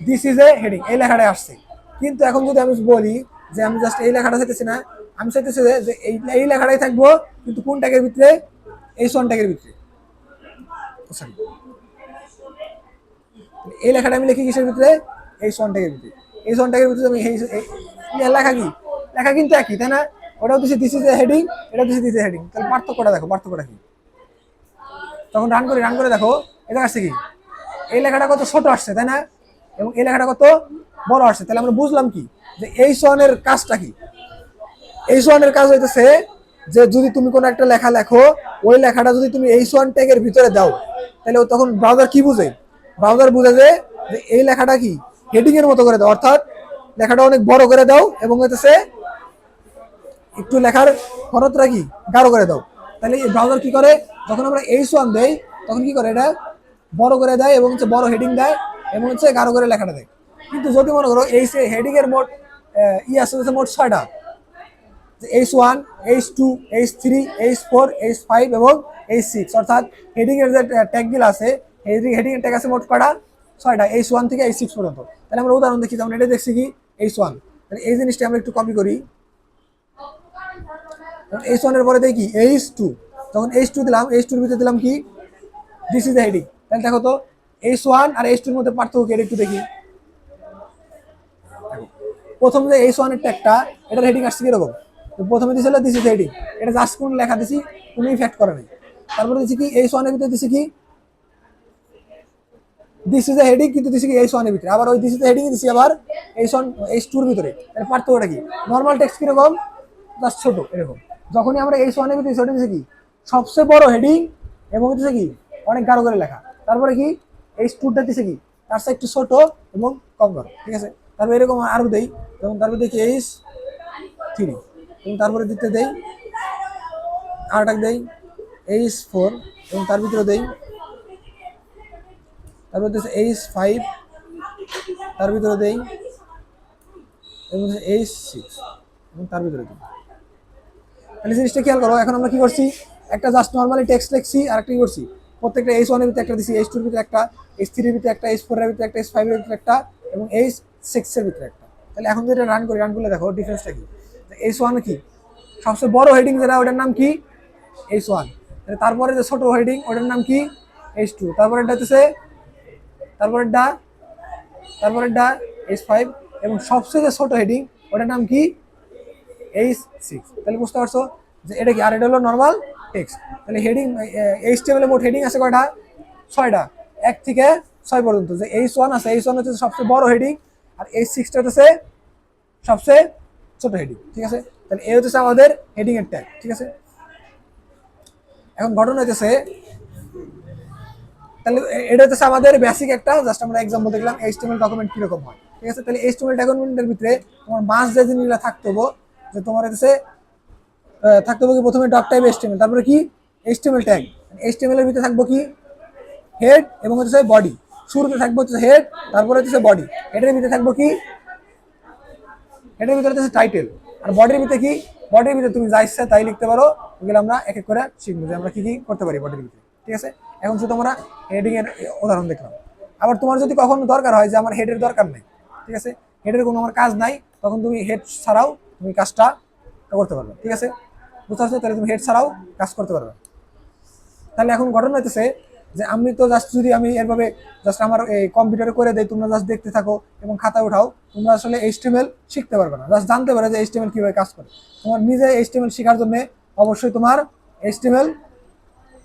দিস ইজ এ হেডিং, এই লেখাটাই আসছে। কিন্তু এখন যদি আমি বলি যে আমি জাস্ট এই লেখাটা চাইতেছি না, আমি চাইতেছি যে এই লেখাটাই থাকবো, কিন্তু কোন ট্যাগের ভিতরে, H1 ট্যাগের ভিতরে। Sorry, এই লেখাটা আমি লিখি কিসের ভিতরে, H1 ট্যাগের ভিতরে। H1 ট্যাগের ভিতরে আমি লেখা কি, লেখা কিন্তু একই, তাই না? ওটাও দিচ্ছি দিস ইজ এ হেডিং, এটা দিচ্ছি দিস ইজ এ হেডিং, তাহলে পার্থক্যটা দেখো, পার্থক্যটা কি। তখন রান করি, রান করে দেখো এটা আসছে কি, এই লেখাটা কত ছোট আসছে, তাই না? এবং এই লেখাটা কত বড় আসছে। তাহলে আমরা বুঝলাম কি, যে H1 এর কাজটা কি। H1 এর কাজ হইতেছে যে যদি তুমি কোনো একটা লেখা লেখো, ওই লেখাটা যদি তুমি H1 ট্যাগের ভিতরে দাও, তাহলে তখন ব্রাউজার কি বুঝে, ব্রাউজার বুঝে যে এই লেখাটা কি হেডিং এর মতো করে দাও, অর্থাৎ লেখাটা অনেক বড় করে দাও এবং হইতেছে একটু লেখার ঘনত্বটা কি গাঢ় করে দাও। তাহলে এই ব্রাউজার কি করে, যখন আমরা H1 দেই তখন কি করে, এটা বড় করে দেয় এবং হচ্ছে বড় হেডিং দেয় এবং হচ্ছে গাঢ় করে লেখাটা দেয়। কিন্তু যদি মনে করো এই হেডিং এর মোট আছে হচ্ছে মোট 6টা, H1, H2, H3, H4, H5 এবং H6, অর্থাৎ হেডিং এর যে ট্যাগগুলো আছে, হেডিং এর ট্যাগ আছে মোট কয়টা, 6টা, H1 থেকে H6 পর্যন্ত। তাহলে আমরা উদাহরণ দেখি, যেমন এটা দেখছি কি H1, তাহলে এই জিনিসটা আমরা একটু কপি করি। H1 এর পরে দেখি H2, যখন H2 দিলাম, H2 এর ভিতরে দিলাম কি, দিস ইজ দ্য হেডিং। তাহলে দেখো তো H1 আর H2 এর মধ্যে পার্থক্য কি, এটা একটু দেখি। প্রথম যে H1 এর ট্যাগটা, এটার হেডিং আসছে কিরকম, প্রথমে দিছিল দিস ইজ হেডিং, এটা জাস্ট কোন লেখা দিছি, কোনো ইফেক্ট করে নাই। তারপরে দিছি কি H1 এর ভিতরে দিছি কি দিস ইজ এ হেডিং, কিন্তু দিছি কি H1 এর ভিতরে, আবার ওই দিস ইজ হেডিং দিছি আবার H1 H2 এর ভিতরে। তাহলে পার্থক্যটা কি, নরমাল টেক্সট কিরকম, জাস্ট ছোট এরকম। যখনই আমরা H1 এর ভিতরে ছোট দিছি কি সবচেয়ে বড় হেডিং এবং দিছে কি অনেক গাঢ় করে লেখা। তারপরে কি H2টা দিছে কি তার চেয়ে একটু ছোট এবং কম গাঢ়, ঠিক আছে। তারপরে এরকম আরো দেই, যেমন তারপরে দেখি H3, এবং তারপরে দিতে দেই আরটা দেই H4, এবং তার ভিতরে দেই, তারপর দিচ্ছে H5, তার ভিতরে দেই, এবং H6, এবং তার ভিতরে দিই। তাহলে জিনিসটা খেয়াল করো, এখন আমরা কি করছি, একটা জাস্ট নর্মালি টেক্সট লিখছি আর একটা কি করছি, প্রত্যেকটা H1 এর ভিতরে একটা দিছি, H2 এর ভিতরে একটা, H3 এর ভিতরে একটা, H4 এর ভিতরে একটা, H5 এর ভিতরে একটা, এবং H6 এর ভিতরে একটা। তাহলে এখন যেটা রান করি, রান করলে দেখো ডিফারেন্সটা কি। H1 কি সবচেয়ে বড় হেডিং যেটা, ওটার নাম কি H1, তারপরে যে ছোট হেডিং ওটার নাম কি H2, তারপরে এটা হচ্ছে তারপরেরটা তারপরেরটা H5, এবং সবচেয়ে যে ছোট হেডিং ওটার নাম কি H6। তাহলে বুঝতে পারছো যে এটা কি, আর এটা হলো নর্মাল টেক্সট। তাহলে হেডিং HTML এর মোট হেডিং আছে কয়টা, 6টা, 1 থেকে 6 পর্যন্ত। যে H1 আছে, H1 হচ্ছে সবচেয়ে বড় হেডিং, আর H6টা হচ্ছে সবচেয়ে ছোট হেডিং, ঠিক আছে। তাহলে এই হচ্ছে আমাদের হেডিং এর ট্যাগ, ঠিক আছে। এখন ঘটনা হইতেছে, তাহলে এটা হচ্ছে আমাদের বেসিক একটা জাস্ট আমরা এক্সাম্পল দেখলাম HTML ডকুমেন্ট কিরকম হয়, ঠিক আছে। তাহলে HTML ডকুমেন্টের ভিতরে তোমার মাস যে জিনিসগুলো থাকতে হবে, যে তোমার হচ্ছে থাকতে হবে কি, প্রথমে ডক টাইপ HTML, তারপরে কি HTML ট্যাগ, HTML এর ভিতরে থাকবো কি হেড এবং হচ্ছে বডি, শুরুতে থাকবো হচ্ছে হেড, তারপরে হচ্ছে বডি, এটার ভিতরে থাকবো কি, এটার ভিতরে হচ্ছে টাইটেল, আর বডির ভিতরে কি, বডির ভিতরে তুমি যা ইচ্ছা তাই লিখতে পারো। ওগুলো আমরা এক এক করে শিখবো যে আমরা কি কি করতে পারি বডির ভিতরে, ঠিক আছে। এখন শুধু আমরা হেডিং এর উদাহরণ দেখলাম। আবার তোমার যদি কখনো দরকার হয় যে আমার হেডের দরকার নেই, ঠিক আছে, হেডের কোনো আমার কাজ নাই, তখন তুমি হেড ছাড়াও তুমি কাজটা করতে পারবে, ঠিক আছে। বুঝতে পারছো, তাহলে তুমি হেড ছাড়াও কাজ করতে পারবে। তাহলে এখন ঘটনা হইতেছে যে আমি তো জাস্ট যদি আমি এরভাবে জাস্ট আমার এই কম্পিউটারে করে দেই, তোমরা জাস্ট দেখতে থাকো এবং খাতা উঠাও, তোমরা আসলে HTML শিখতে পারবে না। জাস্ট জানতে পারো যে HTML কিভাবে কাজ করে। তোমার নিজে HTML শেখার জন্য অবশ্যই তোমার HTML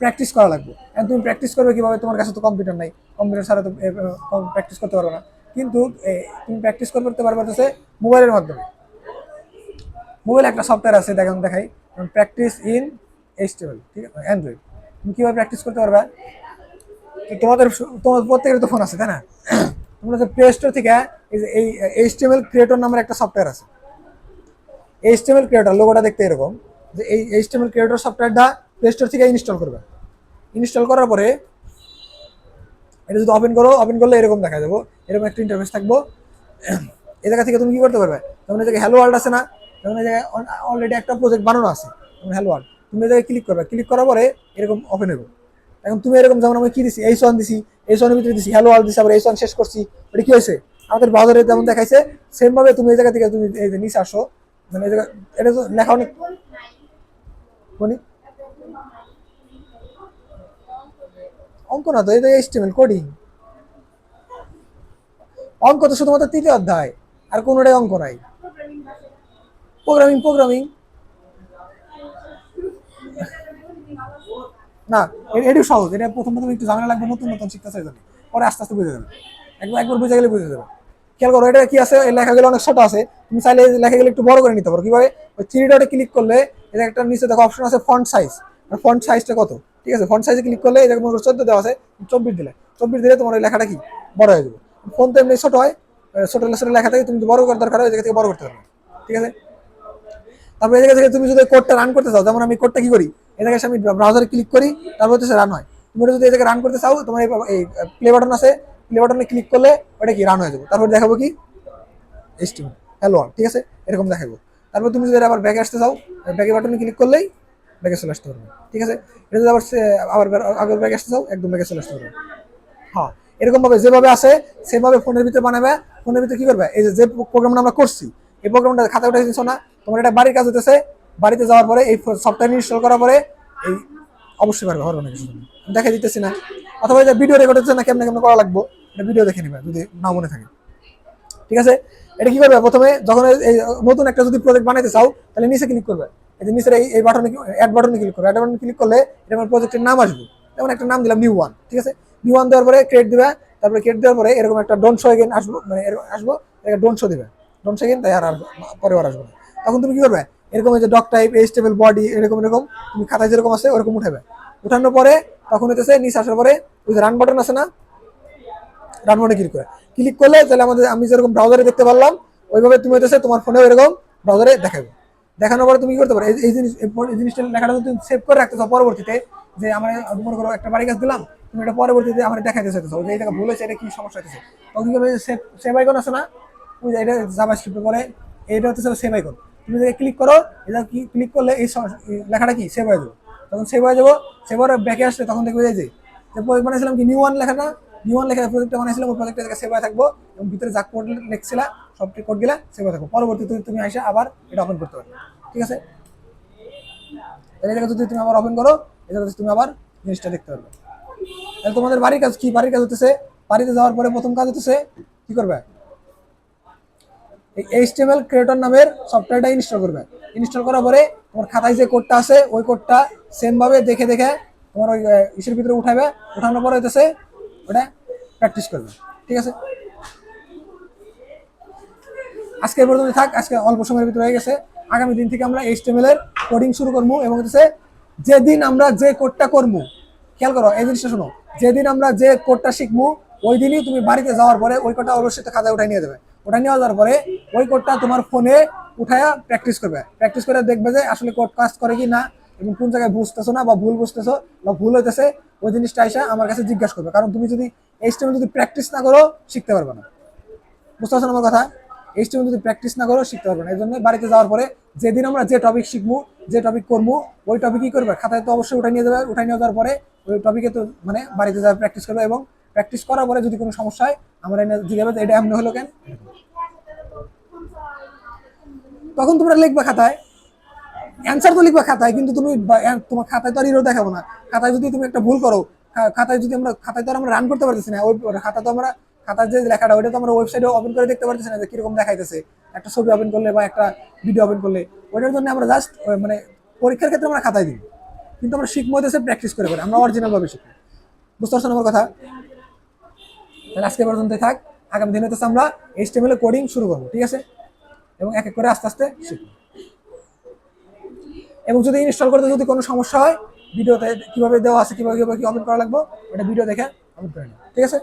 প্র্যাকটিস করা লাগবে। এখন তুমি প্র্যাকটিস করবে কিভাবে, তোমার কাছে তো কম্পিউটার নাই, কম্পিউটার ছাড়া তো প্র্যাকটিস করতে পারবে না। কিন্তু তুমি প্র্যাকটিস করতে পারবে হচ্ছে মোবাইলের মাধ্যমে। মোবাইলে একটা সফটওয়্যার আছে, দেখাই, প্র্যাকটিস ইন HTML, ঠিক আছে, অ্যান্ড্রয়েড। তুমি কীভাবে প্র্যাকটিস করতে পারবে, তোমার প্রত্যেকের তো ফোন আছে, তাই না? তোমরা যে প্লে স্টোর থেকে এই HTML ক্রিয়েটর নামের একটা সফটওয়্যার আছে, এইচটিএমএল ক্রিয়েটর লোগোটা দেখতে এরকম, যে এই এইচটিএমএল ক্রিয়েটর সফটওয়্যারটা প্লে স্টোর থেকে ইনস্টল করবে। ইনস্টল করার পরে এটা যদি ওপেন করো, ওপেন করলে এরকম দেখা যাবো, এরকম একটা ইন্টারফেস থাকবো। এই জায়গা থেকে তুমি কি করতে পারবে, যেমন এই জায়গায় হ্যালো ওয়ার্ল্ড আছে না, যেমন এই জায়গায় অলরেডি একটা প্রজেক্ট বানানো আছে যেমন হ্যালো ওয়ার্ল্ড, তুমি এই জায়গায় ক্লিক করবে, ক্লিক করার পরে এরকম ওপেন হবে। এখন তুমি এরকম যেমন আমি কি দিছি H1 দিছি, H1 এর ভিতরে দিছি হ্যালো ওয়ার্ল্ড দিছি, আবার H1 শেষ করছি, ওটা কি হয়েছে আমাদের ব্রাউজারে যেমন দেখাইছে সেম ভাবে তুমি এই জায়গা থেকে তুমি এই যে নিচে আসো, মানে এই জায়গা এটা তো লেখা অনেক মানে অঙ্ক না তো, এটা এইচটিএমএল কোডিং, অঙ্ক তো শুধুমাত্র তৃতীয় অধ্যায়, আর কোনোটাই অঙ্ক নাই। প্রোগ্রামিং প্রোগ্রামিং না, এটু সহজ, এটা প্রথম প্রথম একটু ঝামেলা লাগবে, নতুন নতুন শিখতে চাই, পরে আস্তে আস্তে বুঝে যাবে, একবার বুঝে গেলে বুঝে যাবে। খেয়াল করো এটা কি আছে, এই লেখাগুলো অনেক ছোট আছে, তুমি চাইলে এই লেখাগুলো একটু বড় করে নিতে পারো। কিভাবে, ওই থ্রি ডটে ক্লিক করলে এটা একটা নিচে দেখো অপশন আছে ফন্ট সাইজ, আর ফন্ট সাইজটা কত, ঠিক আছে, ফন্ট সাইজে ক্লিক করলে এই জায়গায় 14 দেওয়া আছে, 24 দিলে 24 দিলে তোমার ওই লেখাটা কি বড় হয়ে যাবে। ফোন তো এমনি ছোট হয়, ছোট ছোট লেখা থাকে, তুমি বড় করার দরকার হয় ওই জায়গা থেকে বড় করতে পারবে, ঠিক আছে। তারপর এই জায়গা থেকে তুমি যদি কোডটা রান করতে চাও, যেমন আমি কোডটা কি করি, এই জায়গায় আমি ব্রাউজারে ক্লিক করি, তারপর হচ্ছে রান হয়। তুমি যদি এই জায়গায় রান করতে চাও, তোমার এই প্লে বাটন আছে, প্লে বাটনে ক্লিক করলে ওটা কি রান হয়ে যাবে। তারপর দেখাবো কি এইচটিএমএল হ্যালো, ঠিক আছে, এরকম দেখাবো। তারপর তুমি যদি আবার ব্যাকে আসতে চাও, ব্যাকে বাটনে ক্লিক করলেই ব্যাকে চলে আসতে পারবে, ঠিক আছে। এটা যদি আবার আগের ব্যাকে আসতে চাও, একদম ব্যাকে চলে আসতে পারবে। হ্যাঁ, এরকম ভাবে যেভাবে আসে সেভাবে ফোনের ভিতরে বানাবে। ফোনের ভিতরে কি করবে, এই যে প্রোগ্রামটা আমরা করছি, এই প্রোগ্রামটা খাতা উঠে দিচ্ছ না, তোমার এটা বাড়ির কাজ হতেছে, বাড়িতে যাওয়ার পরে এই সফটওয়্যার ইনস্টল করার পরে এই অবশ্যই পারবে, হবে না কিছু দেখা দিতেছি না, অথবা যে ভিডিও রেকর্ড হচ্ছে না কেমনে কেমনে করা লাগবো, এটা ভিডিও দেখে নিবে যদি না মনে থাকে, ঠিক আছে। এটা কি করবে, প্রথমে যখন এই নতুন একটা যদি প্রজেক্ট বানাইতে চাও, তাহলে নিচে ক্লিক করবে, এই যে নিচের এই বাটনে অ্যাড বাটনে ক্লিক করবে, অ্যাড বাটনে ক্লিক করলে এটা আমার প্রজেক্টের নাম আসবে, যেমন একটা নাম দিলাম নিউ ওয়ান, ঠিক আছে। নিউ ওয়ান দেওয়ার পরে ক্রিয়েট দিবে, তারপরে ক্রিয়েট দেওয়ার পরে এরকম একটা ডোন্ট শো এগেইন আসবো, মানে আসবো, ডোন্ট শো দিবে, ডোন্ট শো এগেইন, তাই আর পরে আর আসবে না। তখন তুমি কি করবে, এরকম এই যে ডক টাইপ এইচটিএমএল বডি এরকম এরকম তুমি খাতায় যেরকম আছে ওরকম উঠাবে, উঠানোর পরে তখন হইতেছে নিচে আসার পরে ওই যে রান বাটন আছে না, রান বাটনে ক্লিক করলে তাহলে আমাদের আমি যেরকম ব্রাউজারে দেখতে পারলাম ওইভাবে তুমি হইতেছে তোমার ফোনেও এরকম ব্রাউজারে দেখাবে। দেখানোর পরে তুমি কি করতে পারো, এই জিনিসটা লেখাটা তুমি সেভ করে রাখতে চাও পরবর্তীতে, যে আমার মনে করো একটা বাড়ি গাছ দিলাম, তুমি এটা পরবর্তীতে আমার দেখাইতে চাইতেছো যে এটা ভুল হয়েছে, এটা কি সমস্যা হচ্ছে, তখন কি করবে, সেভ আইকন আছে না, ওই যে এটা জাভাস্ক্রিপ্টে পরে এটা হচ্ছে সেভ আইকন, তুমি যদি ক্লিক করো, এটা কি ক্লিক করলে এই লেখাটা কি সেভ হয়ে যাবে। তখন সেভ হয়ে যাবো, সেভ হয়ে ব্যাকে আসলে তখন দেখবে যে বানাইছিলাম কি নিউ ওয়ান লেখাটা, নিউ ওয়ান লেখা প্রজেক্টটা বানাইছিলাম, ওই প্রজেক্টের জায়গায় সেভ হয়ে থাকবো, এবং ভিতরে যা কোড লিখছিলা সবটি কোড গেলা সেভ হয়ে থাকবো, পরবর্তীতে তুমি আসে আবার এটা ওপেন করতে পারবে, ঠিক আছে। এই জায়গা যদি তুমি আবার ওপেন করো, এই জায়গাতে তুমি আবার জিনিসটা দেখতে পারবে। তাহলে তোমাদের বাড়ির কাজ কি, বাড়ির কাজ হতেছে, বাড়িতে যাওয়ার পরে প্রথম কাজ হতেছে কি করবে, এই এইচটিএমএল ক্রিয়েটর নামের সফটওয়্যারটা ইনস্টল করবে। ইনস্টল করার পরে তোমার খাতায় যে কোডটা আছে ওই কোডটা সেম ভাবে দেখে দেখে তোমার ওই ইসের ভিতরে উঠাবে, উঠানোর পরে হইতেছে ওটা প্র্যাকটিস করবে, ঠিক আছে। আজকে এই পর্যন্ত থাক, আজকে অল্প সময়ের ভিতরে হয়ে গেছে। আগামী দিন থেকে আমরা এইচটিএমএল এর কোডিং শুরু করবো, এবং হচ্ছে যেদিন আমরা যে কোডটা করবো, খেয়াল করো এই জিনিসটা শোনো, যেদিন আমরা যে কোডটা শিখবো ওই দিনই তুমি বাড়িতে যাওয়ার পরে ওই কোডটা অবশ্যই খাতায় উঠাই নিয়ে যাবে। ওটা নিয়ে যাওয়ার পরে ওই কোডটা তোমার ফোনে উঠায়া প্র্যাকটিস করবে, প্র্যাকটিস করে দেখবে যে আসলে কোড কাজ করে কি না, এবং কোন জায়গায় বুঝতেছো না বা ভুল বুঝতেছো বা ভুল হইতেছে, ওই জিনিসটা এসে আমার কাছে জিজ্ঞাসা করবে। কারণ তুমি যদি এইচটিএমএল যদি প্র্যাকটিস না করো শিখতে পারবে না, বুঝতে পারছো আমার কথা। এইচটিএমএল যদি প্র্যাকটিস না করো শিখতে পারবে না। এই জন্য বাড়িতে যাওয়ার পরে যেদিন আমরা যে টপিক শিখবো, যে টপিক করবো, ওই টপিক কি করবে, খাতায় তো অবশ্যই উঠাই নিয়ে যাবে, উঠাই নিয়ে যাওয়ার পরে ওই টপিকে তো মানে বাড়িতে যাওয়ার প্র্যাকটিস করবে, এবং প্র্যাকটিস করার পরে যদি কোনো সমস্যা হয় আমরা জিজ্ঞাসা এটা এমনি হলো কেন, তখন তোমরা লিখবে খাতায়, অ্যান্সার তো লিখবে খাতায়, কিন্তু তুমি তোমার খাতায় তো আর ইরো দেখাবো না। খাতায় যদি তুমি একটা ভুল করো, খাতায় যদি আমরা খাতায় তো আমরা রান করতে পারতেছি না, ওই খাতা তো আমরা খাতার যে লেখাটা ওইটা তো আমরা ওয়েবসাইটে ওপেন করে দেখতে পারতেছি না যে কিরকম দেখাইতেছে, একটা ছবি ওপেন করলে বা একটা ভিডিও ওপেন করলে, ওইটার জন্য আমরা জাস্ট মানে পরীক্ষার ক্ষেত্রে আমরা খাতায় দিই, কিন্তু আমরা শিখবো হইতেছে প্র্যাকটিস করে আমরা অরিজিনাল ভাবে শিখবো, বুঝতে পারছো আমার কথা। তাহলে আজকে পর্যন্ত থাক, আগামী দিনে হচ্ছে আমরা এইচটিএমএল কোডিং শুরু করবো, ঠিক আছে, এবং এক এক করে আস্তে আস্তে শিখবো। এবং যদি ইনস্টল করতে যদি কোনো সমস্যা হয়, ভিডিওতে কিভাবে দেওয়া আছে, কিভাবে কি ওপেন করা লাগবে ওটা ভিডিও দেখে ওপেন করে নিও, ঠিক আছে।